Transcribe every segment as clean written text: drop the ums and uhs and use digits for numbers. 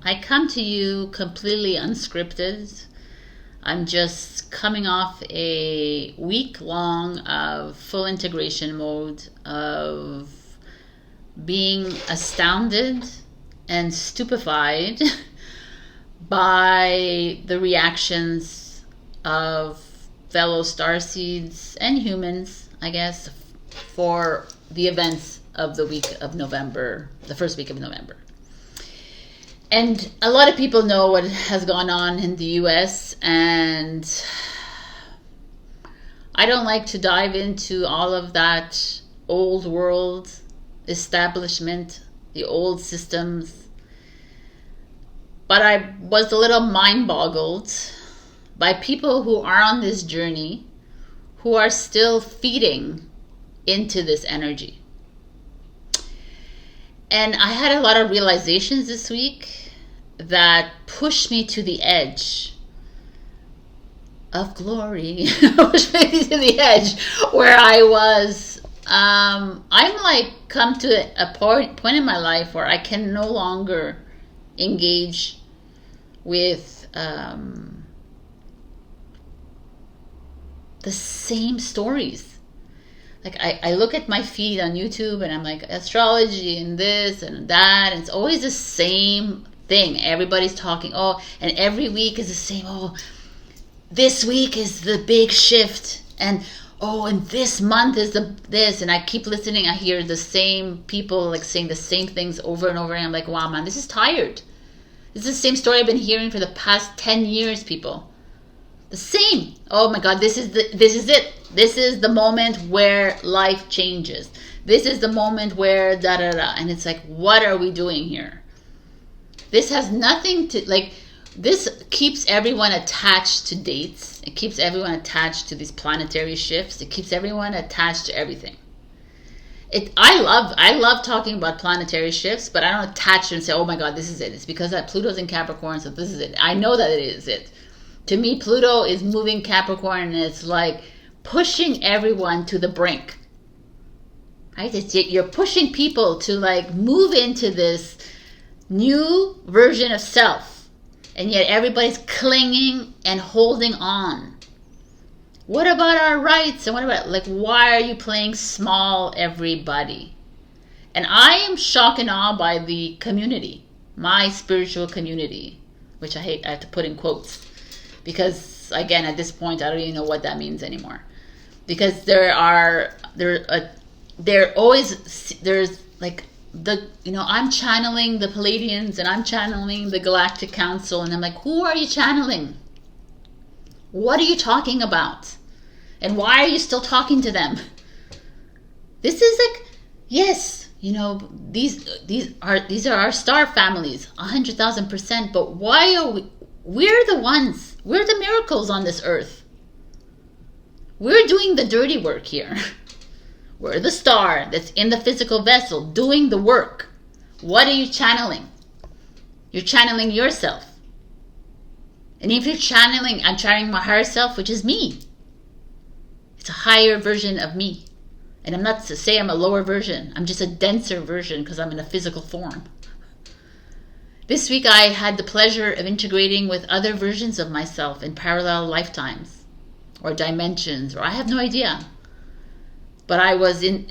I come to you completely unscripted. I'm just coming off a week long of full integration mode, of being astounded and stupefied by the reactions of fellow starseeds and humans, I guess, for the events of the week of November, the first week of November. And a lot of people know what has gone on in the US, and I don't like to dive into all of that old world establishment, the old systems. But I was a little mind boggled by people who are on this journey, who are still feeding into this energy. And I had a lot of realizations this week that pushed me to the edge of glory, pushed me to the edge where I was. I'm like come to a point in my life where I can no longer engage with the same stories. Like I look at my feed on YouTube and I'm like, astrology and this and that, and it's always the same thing. Everybody's talking, and every week is the same. This week is the big shift, and this month is this, and I keep listening. I hear the same people like saying the same things over and over, and I'm like, wow, man, this is tired. This is the same story I've been hearing for the past 10 years, people. The same. Oh my God, this is it. This is the moment where life changes. This is the moment where da-da-da. And it's like, what are we doing here? This has nothing to, this keeps everyone attached to dates. It keeps everyone attached to these planetary shifts. It keeps everyone attached to everything. I love talking about planetary shifts, but I don't attach to it and say, oh my God, this is it. It's because that Pluto's in Capricorn, so this is it. I know that it is it. To me, Pluto is moving Capricorn, and it's like pushing everyone to the brink. Right? You're pushing people to move into this new version of self, and yet everybody's clinging and holding on. What about our rights? And what about, why are you playing small, everybody? And I am shocked and awed by the community, my spiritual community, which I have to put in quotes, because again, at this point, I don't even know what that means anymore. Because there's I'm channeling the Palladians, and I'm channeling the Galactic Council, and I'm like, who are you channeling? What are you talking about? And why are you still talking to them? This is yes, these are our star families, 100,000%. But why are we're the ones, we're the miracles on this earth. We're doing the dirty work here. We're the star that's in the physical vessel doing the work. What are you channeling? You're channeling yourself. And if you're channeling, I'm channeling my higher self, which is me. It's a higher version of me. And I'm not to say I'm a lower version. I'm just a denser version because I'm in a physical form. This week I had the pleasure of integrating with other versions of myself in parallel lifetimes or dimensions, or I have no idea. But I was in,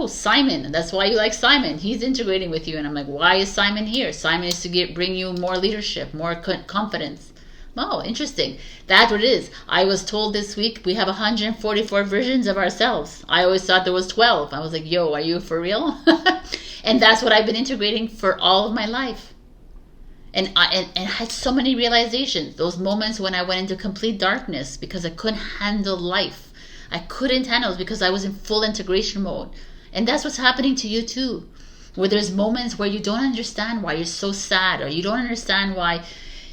Simon, and that's why you like Simon. He's integrating with you. And I'm like, why is Simon here? Simon is to bring you more leadership, more confidence. Oh, interesting. That's what it is. I was told this week we have 144 versions of ourselves. I always thought there was 12. I was like, yo, are you for real? And that's what I've been integrating for all of my life. And I had so many realizations. Those moments when I went into complete darkness because I couldn't handle life. I couldn't handle it because I was in full integration mode. And that's what's happening to you too. Where there's moments where you don't understand why you're so sad, or you don't understand why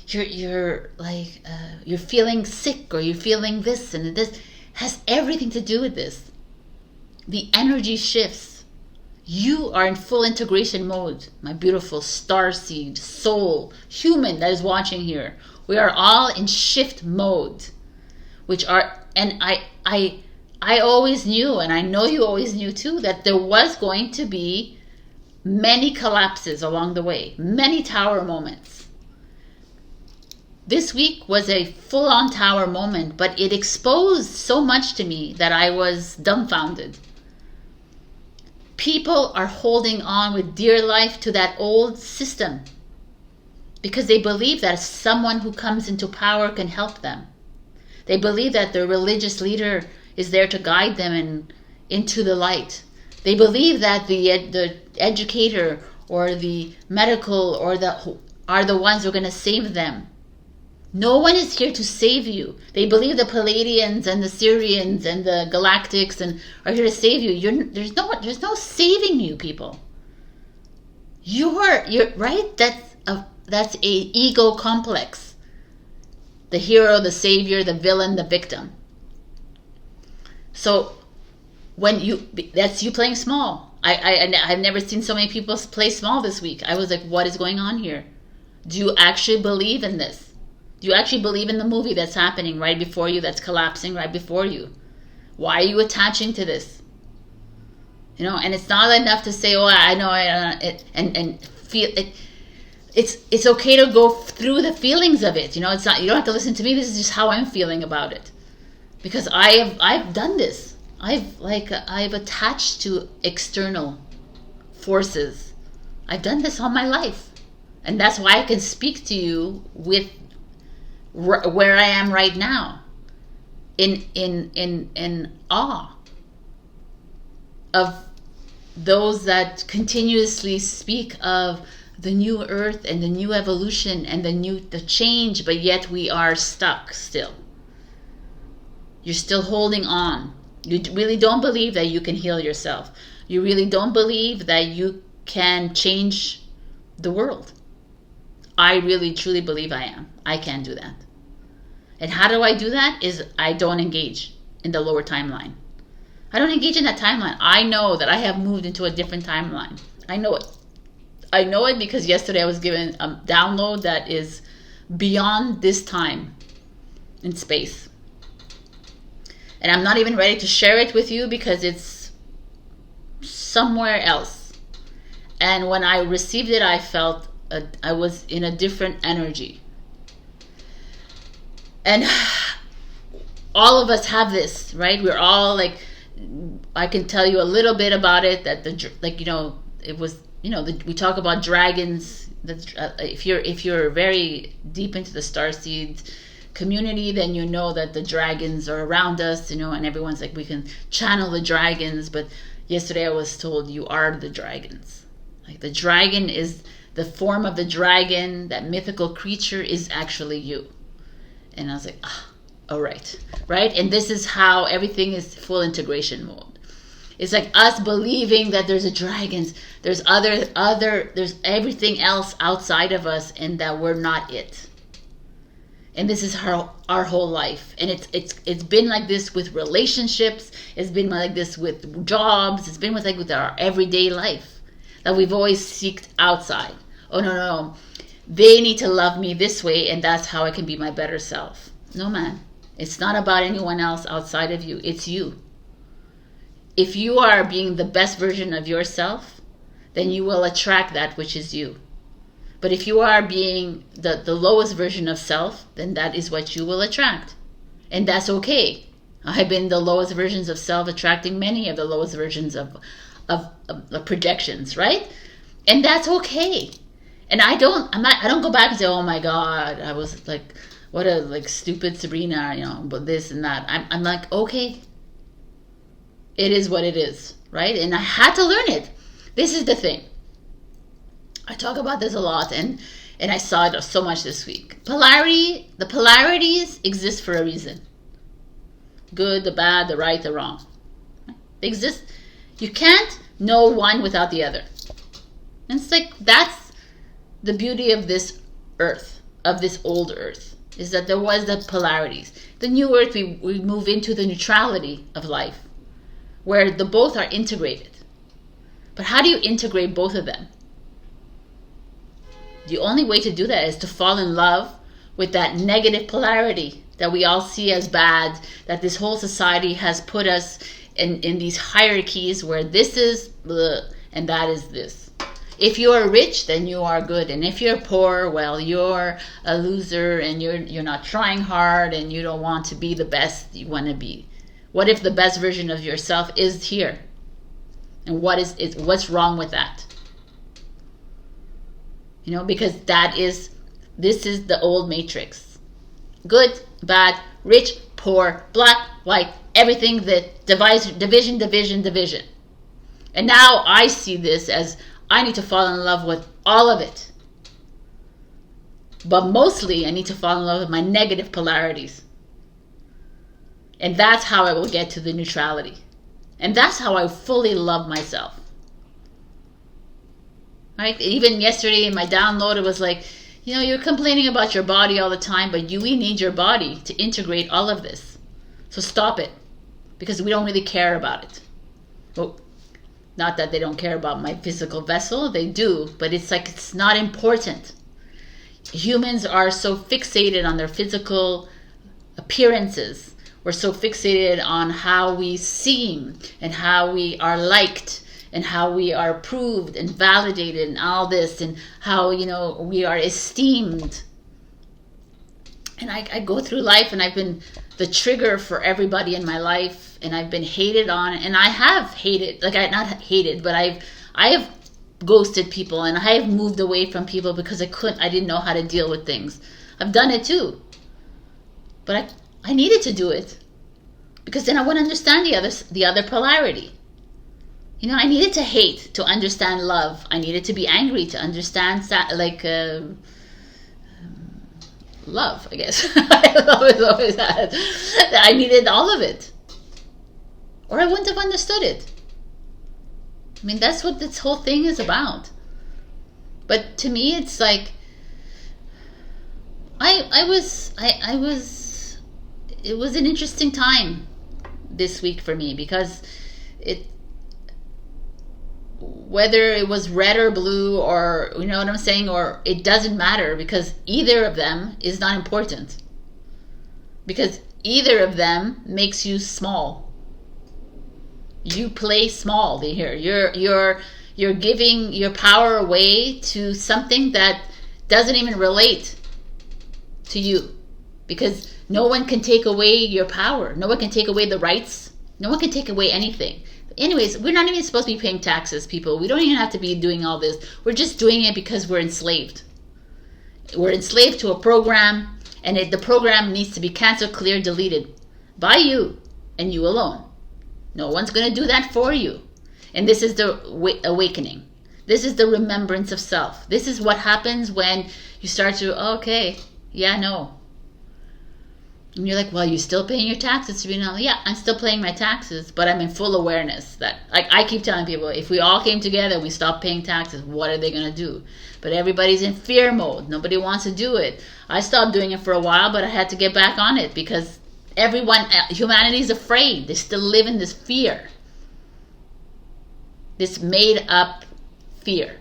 you're feeling sick, or you're feeling this, and this has everything to do with this. The energy shifts. You are in full integration mode, my beautiful starseed, soul, human that is watching here. We are all in shift mode, and I always knew, and I know you always knew too, that there was going to be many collapses along the way, many tower moments. this week was a full-on tower moment, but it exposed so much to me that I was dumbfounded. People are holding on with dear life to that old system because they believe that someone who comes into power can help them. They believe that the religious leader is there to guide them into the light. They believe that the educator or the medical are the ones who are going to save them. No one is here to save you. They believe the Palladians and the Syrians and the Galactics are here to save you. There's no saving you, people. You're right. That's a ego complex. The hero, the savior, the villain, the victim. So that's you playing small. I've never seen so many people play small this week. I was like, what is going on here? Do you actually believe in this? Do you actually believe in the movie that's happening right before you, that's collapsing right before you? Why are you attaching to this? And it's not enough to say, oh, I know, and feel it. It's okay to go through the feelings of it. It's not, you don't have to listen to me. This is just how I'm feeling about it. Because I've done this. I've attached to external forces. I've done this all my life. And that's why I can speak to you with where I am right now, in awe of those that continuously speak of the new earth and the new evolution and the change, but yet we are stuck still. You're still holding on. You really don't believe that you can heal yourself. You really don't believe that you can change the world. I really truly believe I am. I can do that. And how do I do that? Is I don't engage in the lower timeline. I don't engage in that timeline. I know that I have moved into a different timeline. I know it. I know it because yesterday I was given a download that is beyond this time and space. And I'm not even ready to share it with you because it's somewhere else. And when I received it, I felt I was in a different energy. And all of us have this, right? We're all like, I can tell you a little bit about it. That it was, we talk about dragons. If you're very deep into the starseed community, then you know that the dragons are around us, and everyone's like, we can channel the dragons. But yesterday I was told you are the dragons. Like the dragon is the form of the dragon, that mythical creature is actually you. And I was like, all right. And this is how everything is full integration mode. It's like us believing that there's a dragons, there's there's everything else outside of us, and that we're not it. And this is our whole life. And it's been like this with relationships. It's been like this with jobs. It's been with our everyday life. That we've always seeked outside. Oh, no. They need to love me this way, and that's how I can be my better self. No, man. It's not about anyone else outside of you. It's you. If you are being the best version of yourself, then you will attract that which is you. But if you are being the lowest version of self, then that is what you will attract. And that's okay. I've been the lowest versions of self, attracting many of the lowest versions of projections, right? And that's okay. And I don't go back and say, oh my God, I was like, what a stupid Sabrina, but this and that. I'm like, okay, it is what it is, right? And I had to learn it. This is the thing. I talk about this a lot, and I saw it so much this week. The polarities exist for a reason. Good, the bad, the right, the wrong. They exist. You can't know one without the other. And it's like, that's the beauty of this earth, of this old earth, is that there was the polarities. The new earth, we move into the neutrality of life, where the both are integrated. But how do you integrate both of them? The only way to do that is to fall in love with that negative polarity that we all see as bad, that this whole society has put us in these hierarchies where this is bleh, and that is this. If you're rich, then you are good, and if you're poor, well, you're a loser, and you're not trying hard, and you don't want to be the best you want to be. What if the best version of yourself is here? And what's wrong with that? Because this is the old matrix. Good, bad, rich, poor, black, white, everything that division. And now I see this as I need to fall in love with all of it. But mostly I need to fall in love with my negative polarities. And that's how I will get to the neutrality. And that's how I fully love myself. Right? Even yesterday in my download, it was like, you're complaining about your body all the time, but we need your body to integrate all of this. So stop it. Because we don't really care about it. Well, not that they don't care about my physical vessel, they do, but it's like it's not important. Humans are so fixated on their physical appearances. We're so fixated on how we seem and how we are liked and how we are approved and validated and all this, and how we are esteemed. And I go through life, and I've been the trigger for everybody in my life, and I've been hated on, and I have hated, not hated, but I have ghosted people, and I have moved away from people because I didn't know how to deal with things. I've done it too, but I needed to do it because then I would understand the other polarity. I needed to hate to understand love. I needed to be angry to understand love, I guess. I always had. I needed all of it, or I wouldn't have understood it. That's what this whole thing is about. But to me, it's like it was an interesting time this week for me, because whether it was red or blue, or you know what I'm saying, or it doesn't matter, because either of them is not important, because either of them makes you small. You play small here. You're giving your power away to something that doesn't even relate to you, because no one can take away your power. No one can take away the rights. No one can take away anything. Anyways, we're not even supposed to be paying taxes, people. We don't even have to be doing all this. We're just doing it because we're enslaved. We're enslaved to a program, and the program needs to be canceled, cleared, deleted by you and you alone. No one's going to do that for you. And this is the awakening. This is the remembrance of self. This is what happens when you start to, no. And you're like, well, you're still paying your taxes. Yeah, I'm still paying my taxes, but I'm in full awareness that, I keep telling people, if we all came together and we stopped paying taxes, what are they going to do? But everybody's in fear mode. Nobody wants to do it. I stopped doing it for a while, but I had to get back on it because humanity is afraid. They still live in this fear. This made up fear.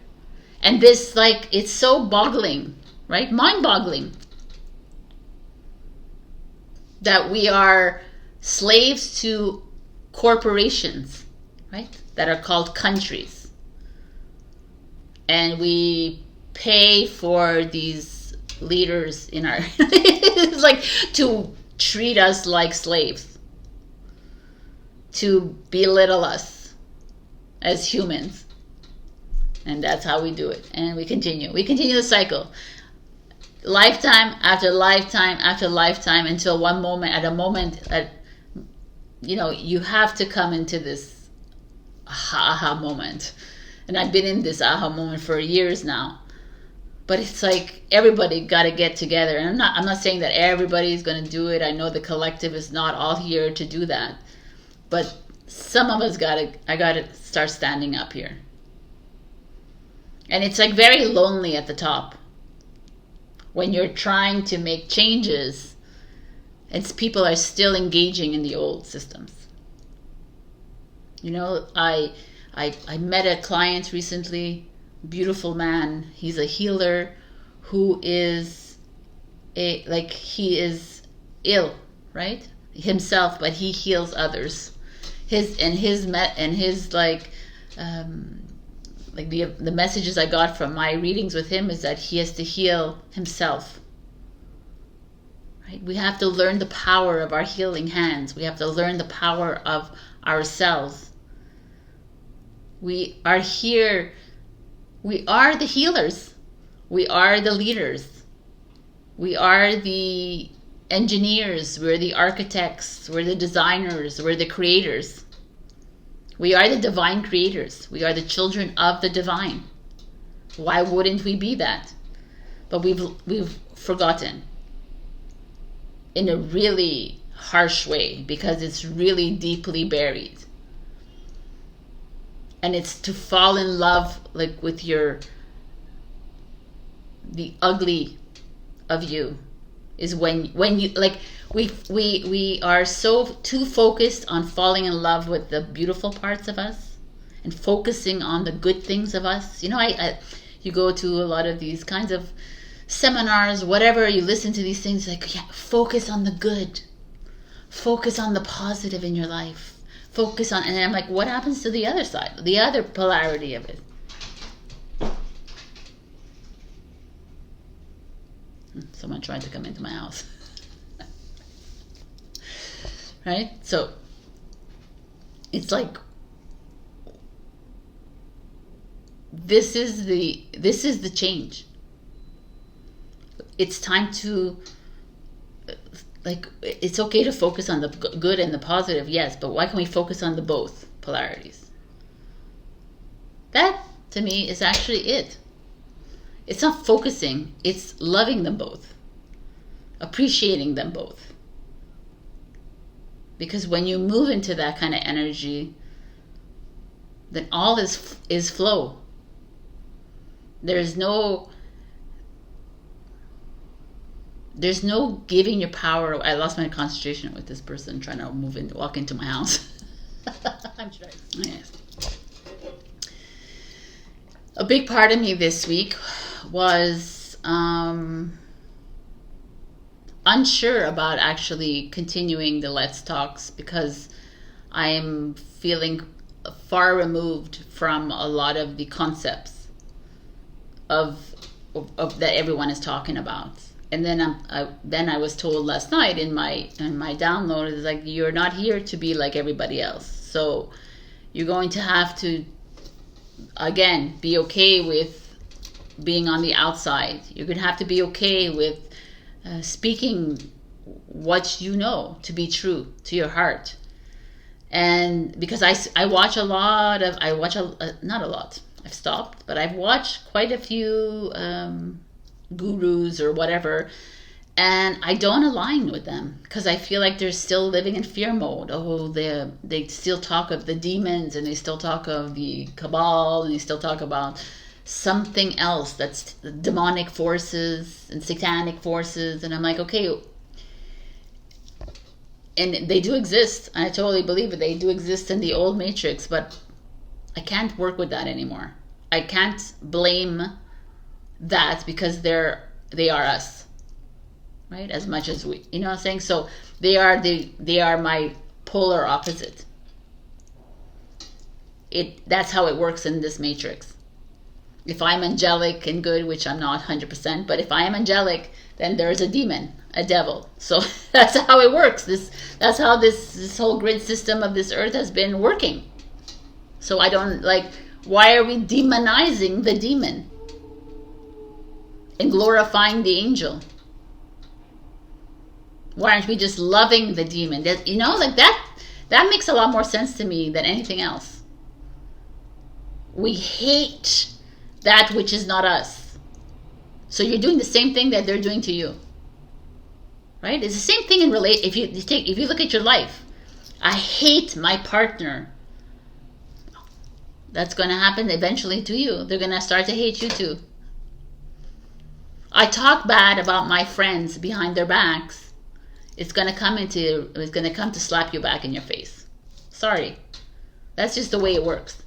And this, it's so boggling, right? Mind-boggling. That we are slaves to corporations, right? That are called countries. And we pay for these leaders in our to treat us like slaves, to belittle us as humans. And that's how we do it. And we continue the cycle, lifetime after lifetime after lifetime, until one moment, you have to come into this aha moment. And I've been in this aha moment for years now. But it's like everybody got to get together. And I'm not saying that everybody's going to do it. I know the collective is not all here to do that. But some of us I got to start standing up here. And it's very lonely at the top when you're trying to make changes and people are still engaging in the old systems. I met a client recently, beautiful man. He's a healer who is he is ill, right? Himself, but he heals others. His like the messages I got from my readings with him is that he has to heal himself. Right? We have to learn the power of our healing hands. We have to learn the power of ourselves. We are here. We are the healers. We are the leaders. We are the engineers. We're the architects. We're the designers. We're the creators. We are the divine creators. We are the children of the divine. Why wouldn't we be that? But we've forgotten in a really harsh way, because it's really deeply buried. And it's to fall in love like with the ugly of you is when you like we are so too focused on falling in love with the beautiful parts of us and focusing on the good things of us. You know, you go to a lot of these kinds of seminars, whatever, you listen to these things like, yeah, focus on the good, focus on the positive in your life, focus on, and I'm like, what happens to the other side, the other polarity of it? Someone tried to come into my house. Right? So it's like this is the change. It's time to, like, it's okay to focus on the good and the positive, yes, but why can't we focus on the both polarities? That to me is actually it. It's not focusing, it's loving them both, appreciating them both. Because when you move into that kind of energy, then all is flow. There's no giving your power. I lost my concentration with this person trying to walk into my house. I'm trying. Yes. A big part of me this week was unsure about actually continuing the Let's Talks, because I am feeling far removed from a lot of the concepts of that everyone is talking about. And then I was told last night in my download, is like, you're not here to be like everybody else. So you're going to have to, again, be okay with being on the outside. You're going to have to be okay with speaking what you know to be true to your heart. And because I watch a lot of, not a lot, I've stopped, but I've watched quite a few gurus or whatever, and I don't align with them because I feel like they're still living in fear mode. Oh, they still talk of the demons, and they still talk of the cabal, and they still talk about something else that's demonic forces and satanic forces. And I'm like, okay, and they do exist. I totally believe it. They do exist in the old matrix, but I can't work with that anymore. I can't blame that because they are us, right? As much as we, you know what I'm saying? So they are my polar opposite. That's how it works in this matrix. If I'm angelic and good, which I'm not 100%, but if I am angelic, then there's a demon, a devil. So that's how it works. That's how this whole grid system of this earth has been working. So I don't like, why are we demonizing the demon and glorifying the angel? Why aren't we just loving the demon? That, you know, like that makes a lot more sense to me than anything else. We hate that which is not us. So you're doing the same thing that they're doing to you, right? It's the same thing in if you look at your life. I hate my partner. That's going to happen eventually to you. They're going to start to hate you too. I talk bad about my friends behind their backs. It's going to come to slap you back in your face. Sorry. That's just the way it works.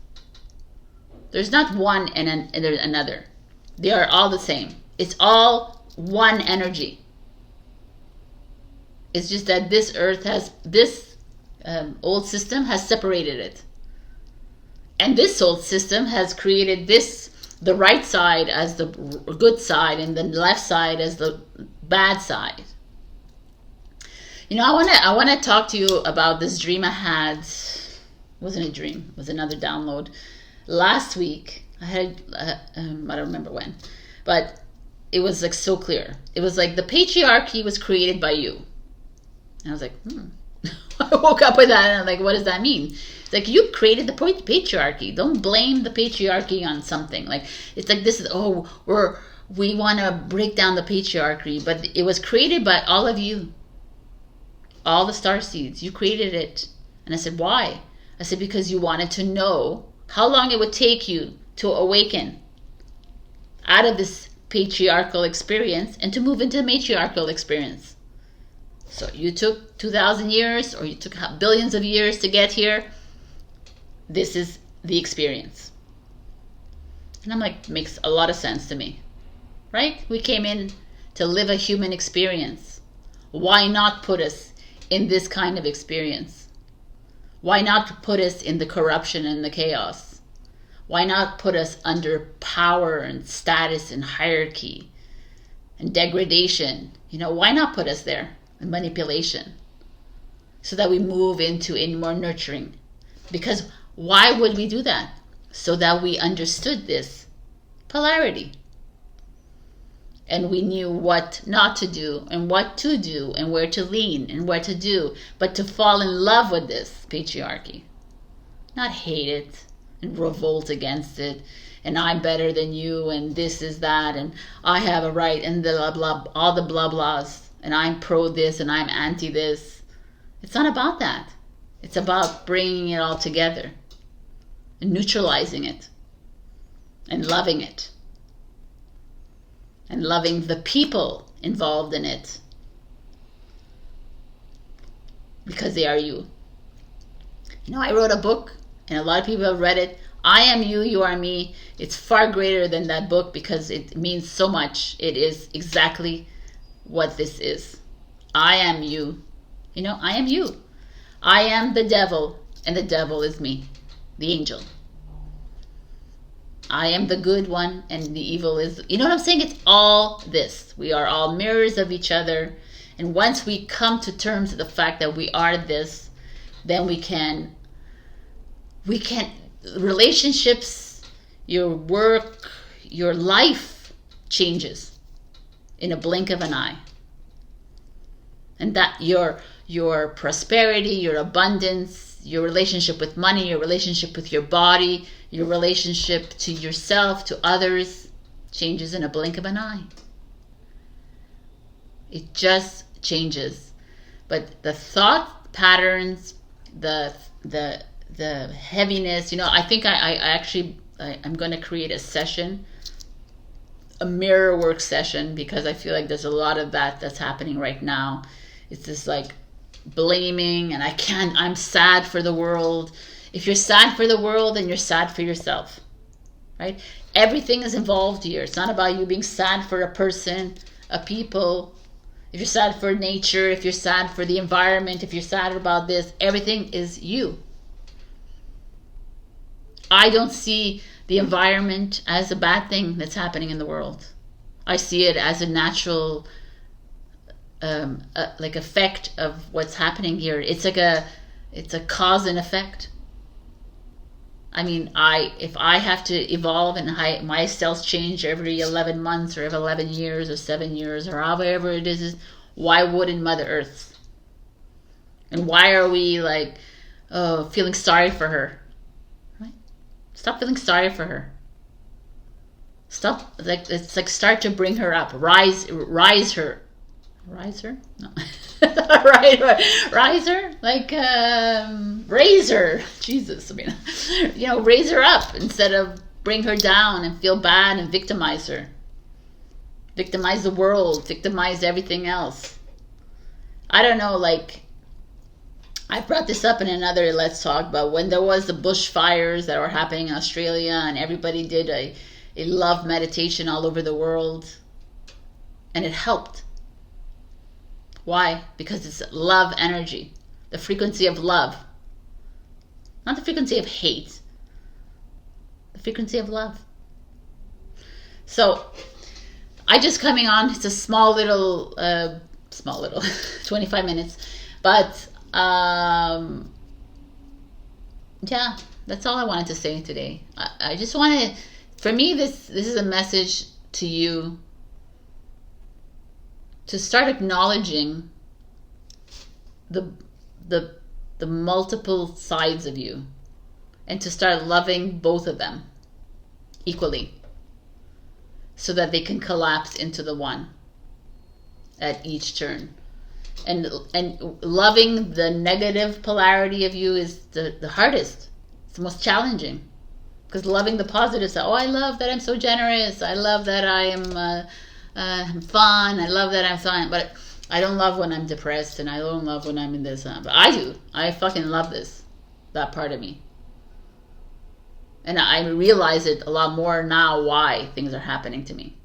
There's not one and there's another. They are all the same. It's all one energy. It's just that this earth has, this old system has separated it. And this soul system has created this, the right side as the good side and the left side as the bad side. You know, I want to talk to you about this dream I had. It wasn't a dream, it was another download. Last week, I had, I don't remember when, but it was like so clear. It was like the patriarchy was created by you. And I was like, I woke up with that and I'm like, what does that mean? It's like, you created the patriarchy. Don't blame the patriarchy on something. Like, it's like this is, we want to break down the patriarchy, but it was created by all of you. All the star seeds, you created it. And I said, why? I said, because you wanted to know how long it would take you to awaken out of this patriarchal experience and to move into the matriarchal experience. So you took 2,000 years, or you took billions of years to get here. This is the experience. And I'm like, makes a lot of sense to me, right? We came in to live a human experience. Why not put us in this kind of experience? Why not put us in the corruption and the chaos? Why not put us under power and status and hierarchy and degradation? You know, why not put us there? And manipulation, so that we move into a more nurturing. Because why would we do that? So that we understood this polarity. And we knew what not to do and what to do and where to lean and where to do, but to fall in love with this patriarchy. Not hate it and revolt against it and I'm better than you and this is that and I have a right and the blah blah, all the blah blahs, and I'm pro this and I'm anti this. It's not about that. It's about bringing it all together and neutralizing it and loving it. And loving the people involved in it. Because they are you. You know, I wrote a book and a lot of people have read it. I am you, you are me. It's far greater than that book because it means so much. It is exactly what this is. I am you. You know, I am you. I am the devil and the devil is me, the angel. I am the good one and the evil is, you know what I'm saying? It's all this. We are all mirrors of each other. And once we come to terms with the fact that we are this, then we can, relationships, your work, your life changes in a blink of an eye. And that your prosperity, your abundance, your relationship with money, your relationship with your body, your relationship to yourself, to others, changes in a blink of an eye. It just changes. But the thought patterns, the heaviness, you know, I think I'm going to create a session, a mirror work session, because I feel like there's a lot of that's happening right now. It's this like blaming and I'm sad for the world. If you're sad for the world, then you're sad for yourself, right? Everything is involved here. It's not about you being sad for a person, a people. If you're sad for nature, if you're sad for the environment, if you're sad about this, everything is you. I don't see the environment as a bad thing that's happening in the world. I see it as a natural like effect of what's happening here. It's a cause and effect. I mean, if I have to evolve and my cells change every 11 months or every 11 years or 7 years or however it is, why wouldn't Mother Earth? And why are we like, feeling sorry for her? Right? Stop feeling sorry for her. Stop, like, it's like start to bring her up. Rise her. Rise her? No. Rise her? Like, raise her. Jesus, I mean, you know, raise her up instead of bring her down and feel bad and victimize her. Victimize the world, victimize everything else. I don't know, like, I brought this up in another Let's Talk, but when there was the bushfires that were happening in Australia and everybody did a love meditation all over the world, and it helped. Why? Because it's love energy, the frequency of love, not the frequency of hate, frequency of love. So I just coming on, it's a small little 25 minutes, but yeah, that's all I wanted to say today. I just want to, for me, this is a message to you to start acknowledging the multiple sides of you, and to start loving both of them equally, so that they can collapse into the one at each turn. And loving the negative polarity of you is the hardest. It's the most challenging, because loving the positive side, I love that I'm so generous, I love that I am fun, I love that I'm fun, but I don't love when I'm depressed, and I don't love when I'm in this. But I do. I fucking love that part of me. And I realize it a lot more now, why things are happening to me.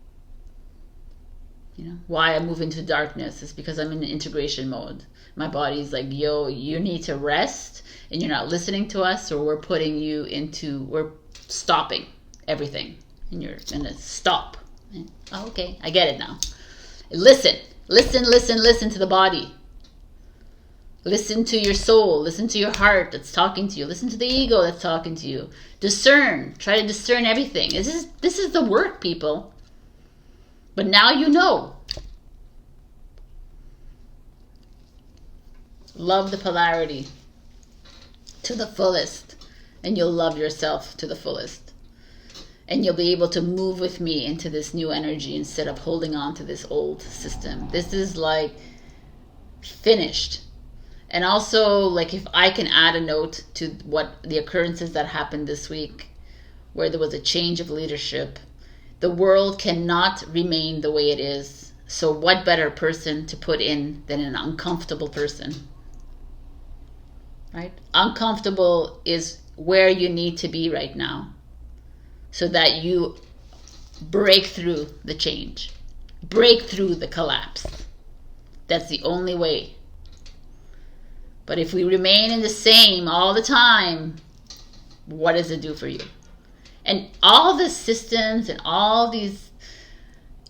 Why I move into darkness is because I'm in integration mode. My body's like, yo, you need to rest, and you're not listening to us, or we're stopping everything. And you're gonna stop. Okay, I get it now. Listen to the body. Listen to your soul. Listen to your heart that's talking to you. Listen to the ego that's talking to you. Discern. Try to discern everything. This is the work, people. But now you know. Love the polarity to the fullest, and you'll love yourself to the fullest. And you'll be able to move with me into this new energy instead of holding on to this old system. This is like finished. And also, like, if I can add a note to what the occurrences that happened this week, where there was a change of leadership, the world cannot remain the way it is. So what better person to put in than an uncomfortable person? Right? Uncomfortable is where you need to be right now, so that you break through the change, break through the collapse. That's the only way. But if we remain in the same all the time, what does it do for you? And all the systems and all these,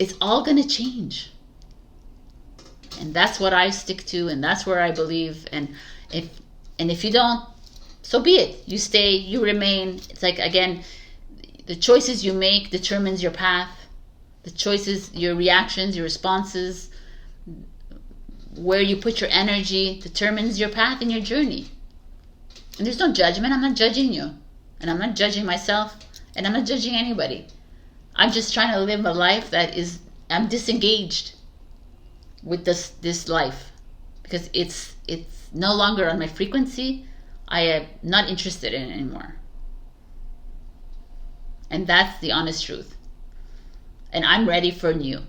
it's all going to change. And that's what I stick to, and that's where I believe. And if you don't, so be it. You stay, you remain. It's like, again, the choices you make determines your path. The choices, your reactions, your responses, where you put your energy determines your path and your journey. And there's no judgment. I'm not judging you. And I'm not judging myself. And I'm not judging anybody. I'm just trying to live a life that is, I'm disengaged with this life. Because it's no longer on my frequency. I am not interested in it anymore. And that's the honest truth. And I'm ready for new.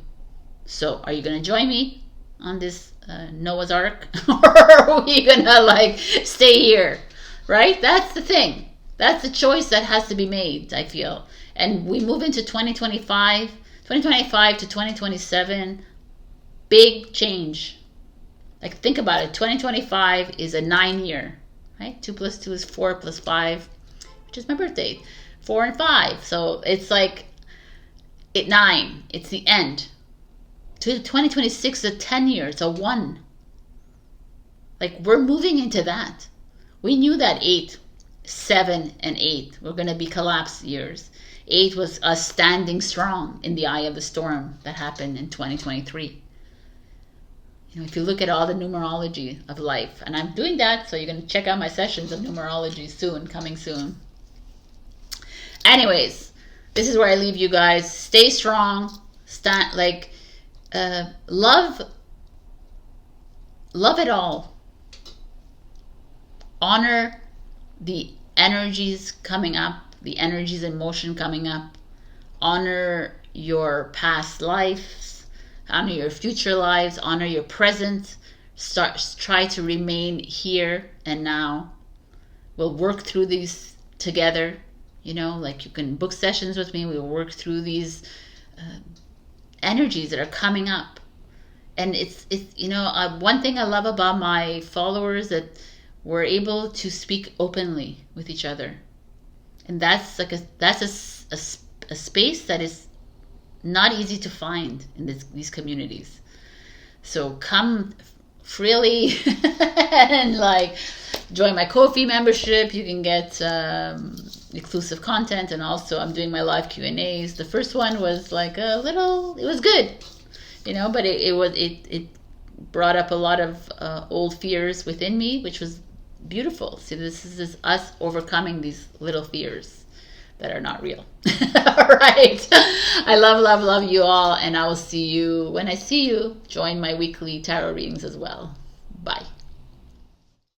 So are you going to join me on this Noah's Ark? Or are we going to stay here? Right? That's the thing. That's the choice that has to be made, I feel. And we move into 2025 to 2027. Big change. Like, think about it. 2025 is a 9-year. Right? 2 + 2 is 4 + 5, which is my birthday. 4 and 5. So it's like 9. It's the end. 2026 is a 10-year. It's a 1. Like, we're moving into that. We knew that 8, 7, and 8 were going to be collapse years. 8 was us standing strong in the eye of the storm that happened in 2023. If you look at all the numerology of life, and I'm doing that, so you're going to check out my sessions of numerology soon, coming soon. Anyways, this is where I leave you guys. Stay strong. Love it all. Honor the energies coming up, the energies in motion coming up. Honor your past lives. Honor your future lives. Honor your present. Try to remain here and now. We'll work through these together. You can book sessions with me. We'll work through these energies that are coming up. And it's one thing I love about my followers, that we're able to speak openly with each other. And that's like a space that is not easy to find in these communities. So come freely and like join my Ko-fi membership. You can get exclusive content, and also I'm doing my live Q&As. The first one was like it was good, but it brought up a lot of old fears within me, which was beautiful. See, this is us overcoming these little fears that are not real. All right. I love you all, and I will see you when I see you. Join my weekly tarot readings as well. Bye.